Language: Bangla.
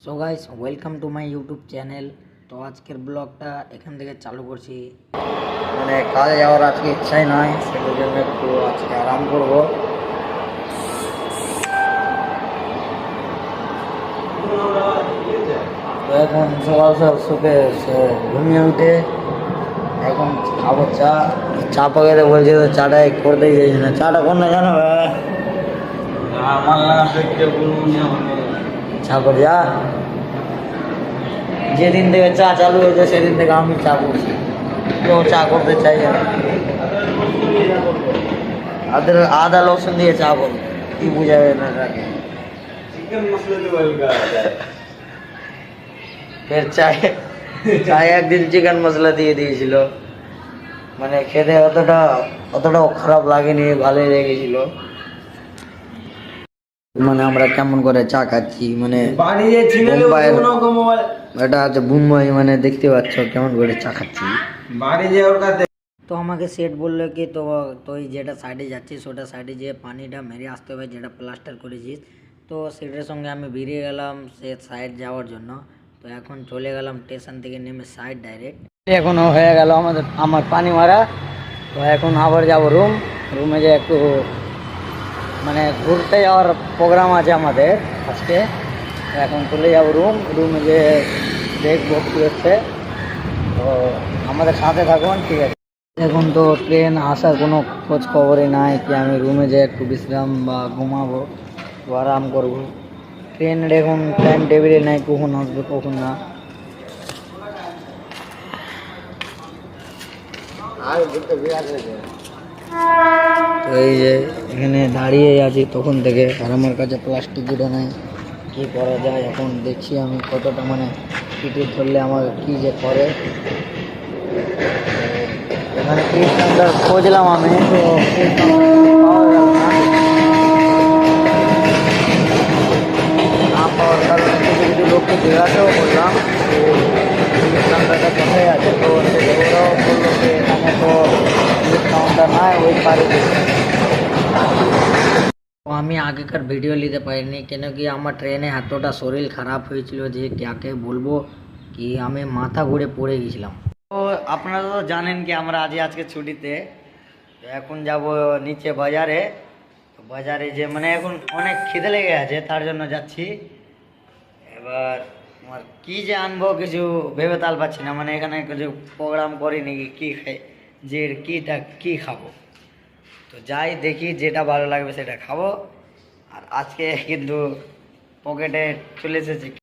So guys welcome to my YouTube channel. তো আজকের ব্লগটা এখান থেকে চালু করছি। মানে কাজে যাওয়ার আজকে ইচ্ছাই নয়, সেটার জন্য একটু আজকে আরাম করব। তো এখন সকাল সকাল শুকে ঘুমিয়ে উঠে এখন খাবো চা। চা পাকাতে বলছে তো চাটাই করতেই চাইছি না। চাটা কোন না জানো চা করে যা। যেদিন থেকে চা চালু হয়েছে সেদিন থেকে আমি চা করছি, কেউ চা করতে চাই না। আদা রসুন দিয়ে চা করবো, কি বুঝাবে না ফের চায় একদিন চিকেন মশলা দিয়ে দিয়েছিল, মানে খেতে অতটাও খারাপ লাগেনি, ভালোই লেগেছিল। মানে আমরা কেমন করে চা খাচ্ছি, মানে এটা আছে মুম্বাই, মানে দেখতে পাচ্ছ কেমন করে চা খাচ্ছি। তো আমাকে সেট বললো কি তুই যেটা সাইডে যাচ্ছিস ওটা সাইডে যেয়ে পানিটা মেরে আসতে হবে, যেটা প্লাস্টার করেছিস। তো সেটার সঙ্গে আমি বেরিয়ে গেলাম সে সাইড যাওয়ার জন্য। তো এখন চলে গেলাম স্টেশন থেকে নেমে সাইড ডাইরেক্ট। এখন হয়ে গেল আমার পানি মারা। তো এখন আবার যাবো রুমে যে একটু মানে ঘুরতে যাওয়ার প্রোগ্রাম আছে আমাদের আজকে। এখন চলে যাবো রুমে যে দেখবো কী হচ্ছে। তো আমাদের সাথে থাকুন, ঠিক আছে। এখন তো ট্রেন আসার কোনো খোঁজ খবরই নাই, কি আমি রুমে যে একটু বিশ্রাম বা ঘুমাবো, আরাম করবো। ট্রেনের এখন টাইম টেবিলে নাই, কখন আসবে কখন না। তো এই যে এখানে দাঁড়িয়ে আছি তখন থেকে, আর আমার কাছে প্লাস্টিক দুটো নেই, কী করা যায় এখন দেখছি আমি কতটা, মানে টিকিট ধরলে আমার কী যে করে। এখানে টিকিট খুঁজলাম আমি, তো না পাওয়ার কারণে কিছু লোককে জিজ্ঞাসাও করলাম টিকিট কাউন্টারটা কোথায় আছে। তো ওরাও বললো যে এখানে তো টিকিট কাউন্টার নয়, ওই পারে। আমি আগেকার ভিডিও নিতে পারিনি, কেন কি আমার ট্রেনে এতটা শরীর খারাপ হয়েছিল যে কাকে বলবো, কি আমি মাথা ঘুরে পড়ে গেছিলাম। তো আপনারা তো জানেন কি আমরা আজকে ছুটিতে। তো এখন যাব নিচে বাজারে। বাজারে যে মানে এখন অনেক খিদে লেগে আছে, তার জন্য যাচ্ছি। এবার আমার কী যে আনবো কিছু ভেবে তাল পাচ্ছি না, মানে এখানে কিছু প্রোগ্রাম করিনি কী খাই, যে কী খাবো। তো যাই দেখি, যেটা ভালো লাগবে সেটা খাবো। আর আজকে কিন্তু পকেটে চলে এসেছে